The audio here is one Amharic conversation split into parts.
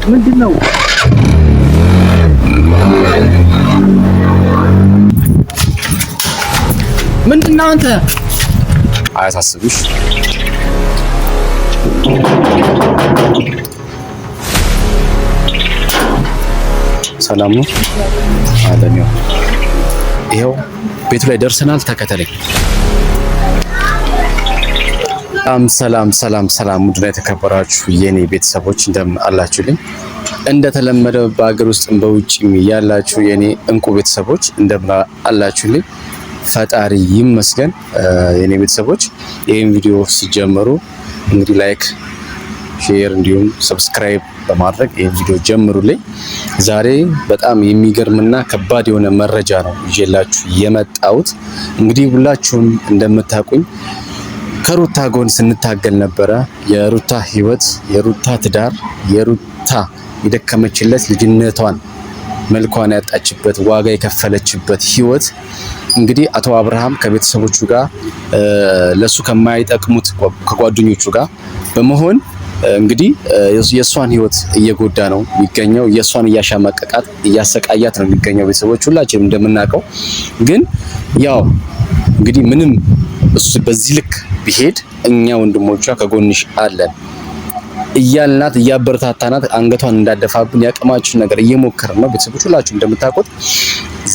ምንድነው? ምንድነው አንተ? አያሳስብሽ። ሰላም ነው አለሚው። ይሄው ቤቱ ላይ ደርሰናል። ተከተለኝ። ሰላም ሙድና የተከበራችሁ የኔ ቤተሰቦች እንደምን አላችሁልኝ? እንደተለመደው በአገር ውስጥም በውጭም ያላችሁ የኔ እንቁ ቤተሰቦች እንደምን አላችሁልኝ? ፈጣሪ ይመስገን። የኔ ቤተሰቦች ይሄን ቪዲዮ ሲጀምሩ እንግዲህ ላይክ፣ ሼር እንዲሁም ሰብስክራይብ በማድረግ ይሄን ቪዲዮ ጀምሩልኝ። ዛሬ በጣም የሚገርምና ከባድ የሆነ መረጃ ነው ይዤላችሁ የመጣሁት። እንግዲህ ሁላችሁም እንደምታውቁኝ ከሩታ ጎን ስንታገል ነበረ። የሩታ ህይወት፣ የሩታ ትዳር፣ የሩታ የደከመችለት ልጅነቷን መልኳን ያጣችበት ዋጋ የከፈለችበት ህይወት እንግዲህ አቶ አብርሃም ከቤተሰቦቹ ጋር ለሱ ከማይጠቅሙት ከጓደኞቹ ጋር በመሆን እንግዲህ የሷን ህይወት እየጎዳ ነው የሚገኘው። የሷን እያሻማቀቃት እያሰቃያት ነው የሚገኘው። ቤተሰቦች ሁላችንም እንደምናውቀው ግን ያው እንግዲህ ምንም እሱ በዚህ ልክ ቢሄድ እኛ ወንድሞቿ ከጎንሽ አለን እያልናት እያበረታታናት አንገቷን እንዳደፋብን ያቀማችን ነገር እየሞከርን ነው። ቤተሰቦች ሁላችሁም እንደምታውቁት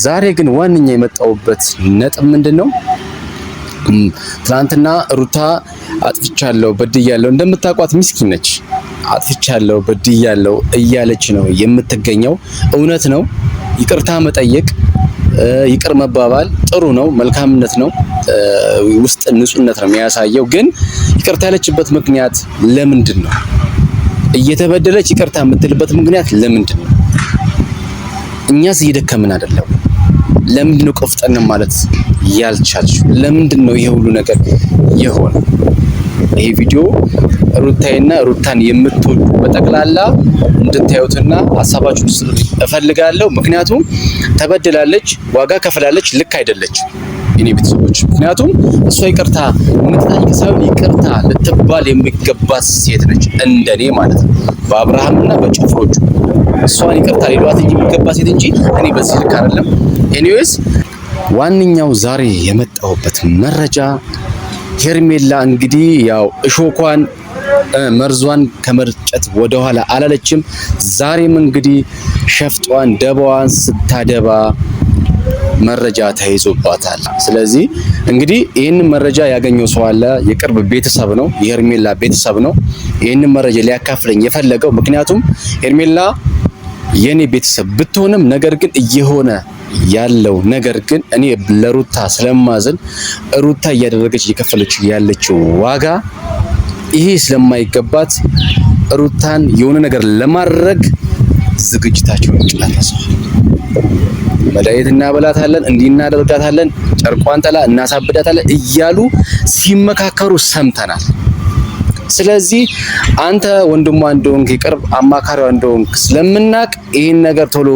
ዛሬ ግን ዋንኛ የመጣውበት ነጥብ ምንድነው? ትናንትና ሩታ አጥፍቻለሁ በድያለሁ፣ እንደምታውቋት ምስኪን ነች። አጥፍቻለሁ በድያለሁ እያለች ነው የምትገኘው። እውነት ነው። ይቅርታ መጠየቅ ይቅር መባባል ጥሩ ነው፣ መልካምነት ነው፣ ውስጥ ንጹህነት ነው የሚያሳየው። ግን ይቅርታ ያለችበት ምክንያት ለምንድን ነው? እየተበደለች ይቅርታ የምትልበት ምክንያት ለምንድን ነው? እኛስ እየደከምን አይደለም? ለምንድን ነው ቆፍጠን ማለት ያልቻልሽው? ለምንድን ነው ይሄ ሁሉ ነገር የሆነ? ይሄ ቪዲዮ ሩታይና ሩታን የምትወዱ በጠቅላላ እንድታዩትና ሀሳባችሁን እንድትሰጡ እፈልጋለሁ። ምክንያቱም ተበድላለች፣ ዋጋ ከፍላለች፣ ልክ አይደለች የኔ ቤተሰቦች። ምክንያቱም እሷ ይቅርታ የምትጠይቅ ሳይሆን ይቅርታ ልትባል የሚገባት ሴት ነች፣ እንደኔ ማለት ነው። በአብርሃምና በጭፍሮቹ እሷን ይቅርታ ሊሏት የሚገባ ሴት እንጂ እኔ በዚህ ልክ አይደለም። ኤኒዌይስ ዋንኛው ዛሬ የመጣሁበት መረጃ ሄርሜላ እንግዲህ ያው እሾኳን መርዟን ከመርጨት ወደኋላ አላለችም። ዛሬም እንግዲህ ሸፍጧን ደባዋን ስታደባ መረጃ ተይዞባታል። ስለዚህ እንግዲህ ይህንን መረጃ ያገኘው ሰው አለ፣ የቅርብ ቤተሰብ ነው፣ የሄርሜላ ቤተሰብ ነው ይህንን መረጃ ሊያካፍለኝ የፈለገው። ምክንያቱም ሄርሜላ የኔ ቤተሰብ ብትሆንም ነገር ግን እየሆነ ያለው ነገር ግን እኔ ለሩታ ስለማዝን ሩታ እያደረገች እየከፈለች ያለችው ዋጋ ይሄ ስለማይገባት ሩታን የሆነ ነገር ለማድረግ ዝግጅታቸውን ጨርሰዋል። መድኃኒት እናበላታለን፣ እንዲህ እናደርጋታለን፣ ጨርቋን ጥላ እናሳብዳታለን እያሉ ሲመካከሩ ሰምተናል። ስለዚህ አንተ ወንድሟ እንደሆንክ የቅርብ አማካሪዋ እንደሆንክ ስለምናቅ ይህን ነገር ቶሎ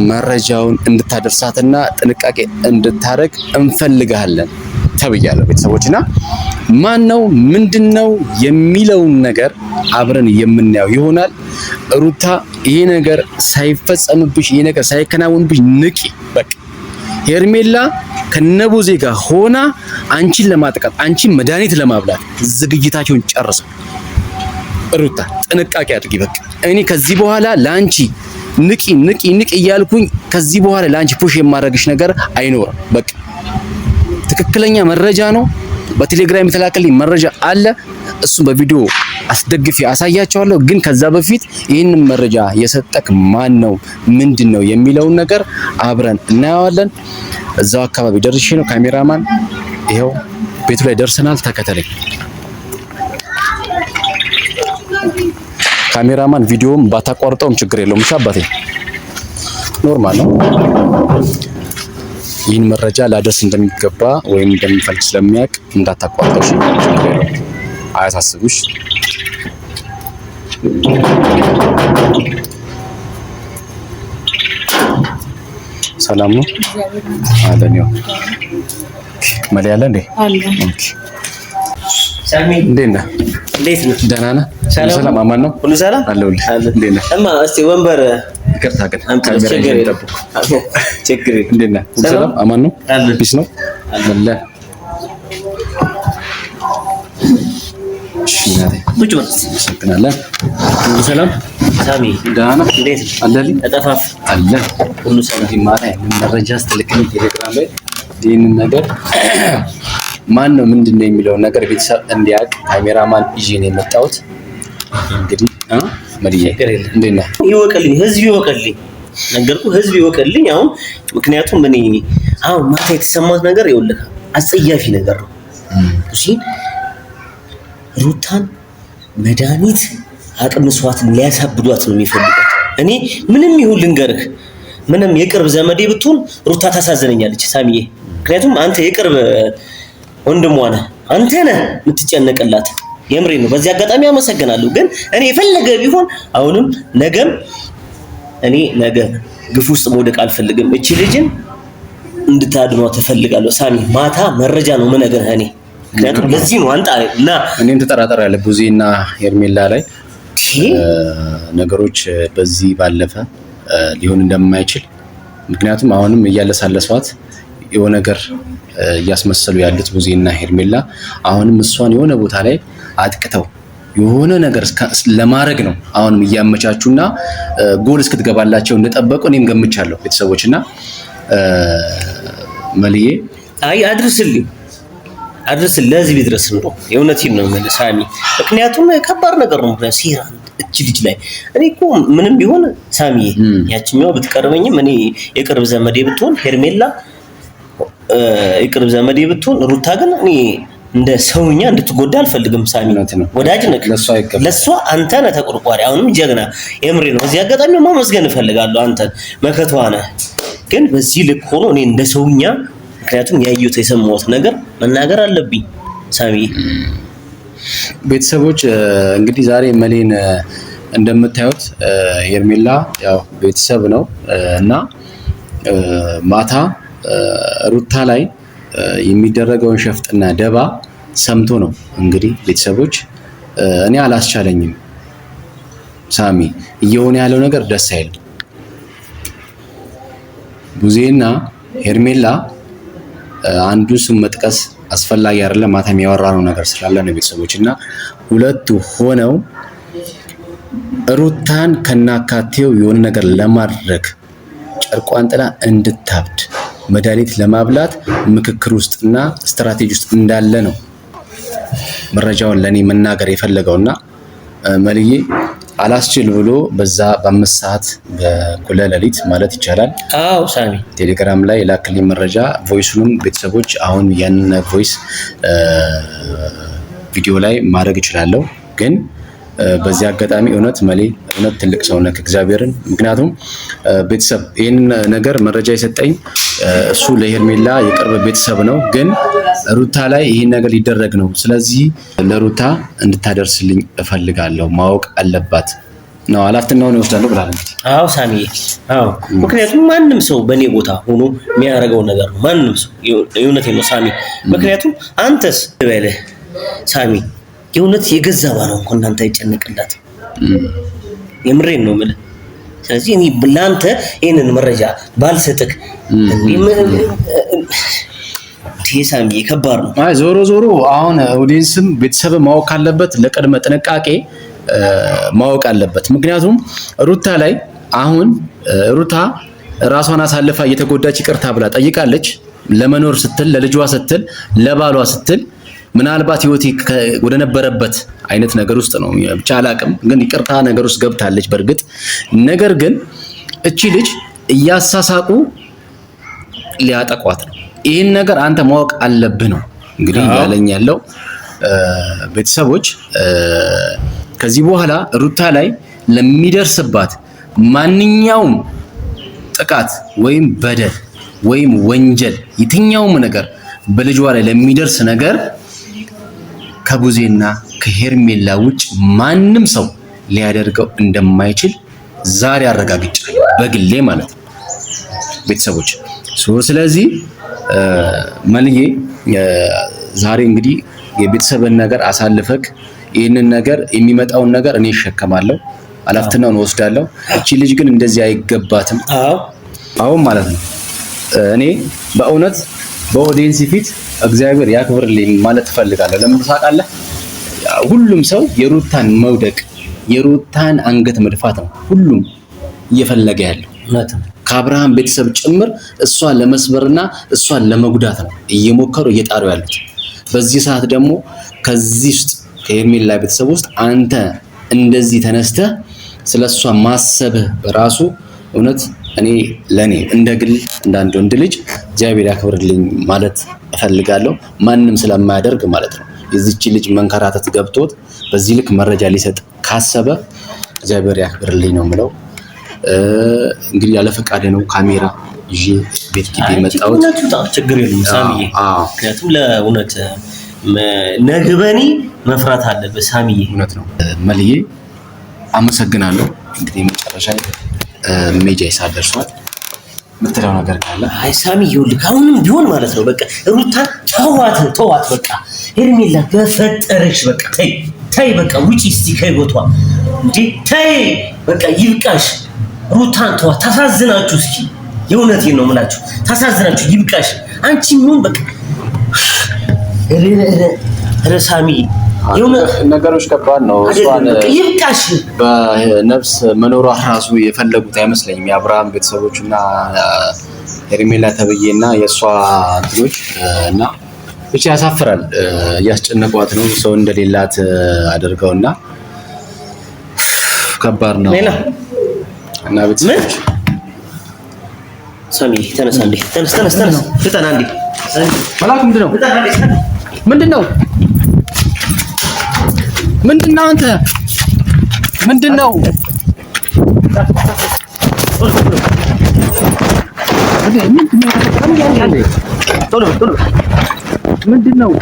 መረጃውን እንድታደርሳትና ጥንቃቄ እንድታረግ እንፈልጋለን ተብያለሁ። ቤተሰቦችና ማን ነው ምንድነው የሚለውን ነገር አብረን የምናየው ይሆናል። ሩታ ይሄ ነገር ሳይፈጸምብሽ፣ ይሄ ነገር ሳይከናወንብሽ ንቂ። በቃ ሄርሜላ ከነቡዜ ጋር ሆና አንቺን ለማጥቃት አንቺን መድኃኒት ለማብላት ዝግጅታቸውን ጨርሰው። ሩታ ጥንቃቄ አድርጊ። በቃ እኔ ከዚህ በኋላ ላንቺ ንቂ እያልኩኝ ከዚህ በኋላ ላንቺ ፑሽ የማድረግሽ ነገር አይኖርም። በቃ ትክክለኛ መረጃ ነው። በቴሌግራም የተላከልኝ መረጃ አለ። እሱን በቪዲዮ አስደግፌ አሳያቸዋለሁ። ግን ከዛ በፊት ይህንን መረጃ የሰጠክ ማን ነው ምንድነው የሚለውን ነገር አብረን እናየዋለን። እዛው አካባቢ ደርሼ ነው ካሜራማን። ይሄው ቤቱ ላይ ደርሰናል። ተከተለኝ ካሜራማን። ቪዲዮም ባታቋርጠውም ችግር የለውም። እሺ አባቴ ኖርማል ነው። ይህን መረጃ ላደርስ እንደሚገባ ወይም እንደሚፈልግ ስለሚያውቅ እንዳታቋርጠው። እሺ ችግር የለውም። አያሳስብሽ። ሰላም ነው አለን። ያው መሌ ያለ እንዴ ኦኬ። ሳሚ እንዴት ነህ? እንዴት ነህ? ደህና ነህ? ሰላም አማን ነው? ሁሉ ሰላም አለሁልህ። እንዴት ነህ? እማ እስቲ ወንበር ይቅርታ ግን ችግር የለም። እንዴት ነህ? ሰላም አማን ነው? ፒስ ነው አለ። እሺ ናቴ ቁጭ በል። ሰክናለን። ሁሉ ሰላም ሳሚ ደህና ነህ? እንዴት አለልኝ ተጠፋፍ አለ። ሁሉ ሰላም ማታ መረጃ ስትልክልኝ ቴሌግራም ላይ ይህንን ነገር ማን ነው ምንድን ነው የሚለውን ነገር ቤተሰብ እንዲያውቅ ካሜራማን ይዤ ነው የመጣሁት። እንግዲህ መድዬ እንዴት ነህ? ይወቅልኝ፣ ህዝብ ይወቅልኝ፣ ነገርኩህ፣ ህዝብ ይወቅልኝ። አሁን ምክንያቱም እኔ አሁን ማታ የተሰማት ነገር ይኸውልህ አጸያፊ ነገር ነው። እሺ ሩታን መድኃኒት አቅምሷት ሊያሳብዷት ነው የሚፈልጉት። እኔ ምንም ይሁን ልንገርህ፣ ምንም የቅርብ ዘመዴ ብትሆን ሩታ ታሳዝነኛለች ሳሚዬ። ምክንያቱም አንተ የቅርብ ወንድሟ ነህ፣ አንተ ነህ የምትጨነቅላት። የምሬ ነው። በዚህ አጋጣሚ አመሰግናለሁ። ግን እኔ የፈለገ ቢሆን አሁንም ነገም እኔ ነገ ግፍ ውስጥ መውደቅ አልፈልግም። እቺ ልጅን እንድታድኗት እፈልጋለሁ። ሳሚ ማታ መረጃ ነው የምነግርህ እኔ። ምክንያቱም ለዚህ ነው አንተ እና እኔም ተጠራጠር ያለ ቡዜና ሄርሜላ ላይ ነገሮች በዚህ ባለፈ ሊሆን እንደማይችል ምክንያቱም አሁንም እያለሳለሷት የሆነ ነገር እያስመሰሉ ያሉት ቡዜና ሄርሜላ አሁንም እሷን የሆነ ቦታ ላይ አጥቅተው የሆነ ነገር ለማድረግ ነው አሁንም እያመቻቹና ጎል እስክትገባላቸው እንደጠበቁ እኔም ገምቻለሁ። ቤተሰቦችና መልዬ አይ አድርስልኝ ለዚህ ድረስ ነው የእውነቴን ነው ማለት ሳሚ። ምክንያቱም ከባድ ነገር ነው ሲራ እቺ ልጅ ላይ እኔ እኮ ምንም ቢሆን ሳሚ ያችኛው ብትቀርበኝም እኔ የቅርብ ዘመዴ ብትሆን ሄርሜላ የቅርብ ዘመዴ ብትሆን ሩታ ግን እኔ እንደ ሰውኛ እንድትጎዳ አልፈልግም ሳሚ። ወዳጅ ነህ ለሷ አንተ ነህ ተቆርቋሪ፣ አሁንም ጀግና የምሬ ነው። እዚህ አጋጣሚ ማመስገን እፈልጋለሁ አንተን፣ መከቷ ነህ። ግን በዚህ ልክ ሆኖ እኔ እንደ ሰውኛ ምክንያቱም ያየሁት የሰማሁት ነገር መናገር አለብኝ ሳሚ። ቤተሰቦች እንግዲህ ዛሬ መሌን እንደምታዩት ሄርሜላ ያው ቤተሰብ ነው እና ማታ ሩታ ላይ የሚደረገውን ሸፍጥና ደባ ሰምቶ ነው እንግዲህ ቤተሰቦች። እኔ አላስቻለኝም ሳሚ፣ እየሆነ ያለው ነገር ደስ አይልም። ቡዜና ሄርሜላ አንዱ ስም መጥቀስ አስፈላጊ አይደለም። ማታ የሚያወራነው ነገር ስላለ ነው ቤተሰቦች እና ሁለቱ ሆነው ሩታን ከናካቴው የሆነ ነገር ለማድረግ ጨርቋን ጥላ እንድታብድ መድኃኒት ለማብላት ምክክር ውስጥና ስትራቴጂ ውስጥ እንዳለ ነው መረጃውን ለኔ መናገር የፈለገውና መልዬ አላስችል ብሎ በዛ በ5 ሰዓት በኩለ ሌሊት ማለት ይቻላል አዎ ሳሚ ቴሌግራም ላይ ላክልኝ መረጃ ቮይሱንም ቤተሰቦች አሁን ያንን ቮይስ ቪዲዮ ላይ ማድረግ እችላለሁ። ግን በዚህ አጋጣሚ እውነት መሌ እውነት ትልቅ ሰው ነህ እግዚአብሔርን። ምክንያቱም ቤተሰብ ይህን ነገር መረጃ የሰጠኝ እሱ ለሄርሜላ የቅርብ ቤተሰብ ነው። ግን ሩታ ላይ ይህን ነገር ሊደረግ ነው። ስለዚህ ለሩታ እንድታደርስልኝ እፈልጋለሁ። ማወቅ አለባት ነው ኃላፊነቱን ይወስዳለሁ ብላለች። አዎ ሳሚ አዎ። ምክንያቱም ማንም ሰው በኔ ቦታ ሆኖ የሚያደርገው ነገር ነው። ማንም ሰው የእውነቴን ነው ሳሚ። ምክንያቱም አንተስ በለ ሳሚ የእውነት የገዛ ባለው እንኳን እናንተ አይጨነቅላት የምሬን ነው የምልህ። ስለዚህ እኔ ብላንተ ይሄንን መረጃ ባልሰጥክ ሳሚ ከባድ ነው። አይ ዞሮ አሁን ኦዲየንስም ቤተሰብ ማወቅ ካለበት ለቅድመ ጥንቃቄ ማወቅ አለበት። ምክንያቱም ሩታ ላይ አሁን ሩታ ራሷን አሳልፋ እየተጎዳች ይቅርታ ብላ ጠይቃለች። ለመኖር ስትል፣ ለልጇ ስትል፣ ለባሏ ስትል ምናልባት ህይወቴ ወደ ነበረበት አይነት ነገር ውስጥ ነው ብቻ አላቅም፣ ግን ይቅርታ ነገር ውስጥ ገብታለች በእርግጥ። ነገር ግን እቺ ልጅ እያሳሳቁ ሊያጠቋት ነው። ይህን ነገር አንተ ማወቅ አለብህ ነው እንግዲህ ያለኝ ያለው ቤተሰቦች። ከዚህ በኋላ ሩታ ላይ ለሚደርስባት ማንኛውም ጥቃት ወይም በደል ወይም ወንጀል የትኛውም ነገር በልጇ ላይ ለሚደርስ ነገር ከቡዜና ከሄርሜላ ውጭ ማንም ሰው ሊያደርገው እንደማይችል ዛሬ አረጋግጫለሁ፣ በግሌ ማለት ነው። ቤተሰቦች። ስለዚህ መልዬ ዛሬ እንግዲህ የቤተሰብን ነገር አሳልፈክ ይህንን ነገር የሚመጣውን ነገር እኔ እሸከማለሁ፣ ኃላፊነቱን ወስዳለሁ። እቺ ልጅ ግን እንደዚህ አይገባትም። አሁን ማለት ነው እኔ በእውነት በኦዲየንስ ፊት እግዚአብሔር ያክብርልኝ ማለት እፈልጋለሁ። ለምን ታውቃለህ? ሁሉም ሰው የሩታን መውደቅ የሩታን አንገት መድፋት ነው ሁሉም እየፈለገ ያለው። ከአብርሃም ቤተሰብ ጭምር እሷን ለመስበርና እሷን ለመጉዳት ነው እየሞከሩ እየጣሩ ያሉት። በዚህ ሰዓት ደግሞ ከዚህ ውስጥ ከሄርሜላ ቤተሰብ ውስጥ አንተ እንደዚህ ተነስተህ ስለሷ ማሰብህ በራሱ እውነት እኔ ለኔ እንደ ግል እንዳንድ ወንድ ልጅ እግዚአብሔር ያክብርልኝ ማለት እፈልጋለሁ። ማንም ስለማያደርግ ማለት ነው። የዚህች ልጅ መንከራተት ገብቶት በዚህ ልክ መረጃ ሊሰጥ ካሰበ እግዚአብሔር ያክብርልኝ ነው የምለው። እንግዲህ ያለ ፈቃድ ነው ካሜራ ይዤ ቤት ግቢ መጣሁት። ችግር የለም ሳሚዬ፣ ምክንያቱም ለእውነት ነግበኔ መፍራት አለበት ሳሚዬ። እውነት ነው መልዬ፣ አመሰግናለሁ። እንግዲህ መጨረሻ ሜጃ ይሳት ደርሷል። ምትለው ነገር ካለ? አይ ሳሚ ይኸውልህ አሁንም ቢሆን ማለት ነው በቃ ሩታ ተዋት በቃ ሄርሜላ በፈጠረሽ በቃ ተይ በቃ ውጪ እስቲ ከህይወቷ እንዴ ተይ በቃ ይብቃሽ። ሩታን ተዋት። ታሳዝናችሁ እስኪ የእውነቴን ነው የምላችሁ ታሳዝናችሁ። ይብቃሽ አንቺ ምን በቃ ረሳሚ ነገሮች ከባድ ነው። እሷን ይብቃሽ በነፍስ መኖሯ ራሱ የፈለጉት አይመስለኝም የአብርሃም ቤተሰቦችና ሄርሜላ ተብዬና የእሷ እንትኖች እና ብቻ ያሳፍራል። እያስጨነቋት ነው ሰው እንደሌላት አድርገውና ከባድ ነው እና ቤተሰቦች ሳሚ ተነስ አንዴ ተነስ ፍጠን አንዴ መላክ ምንድነው አንተ ምንድነው ምንድነው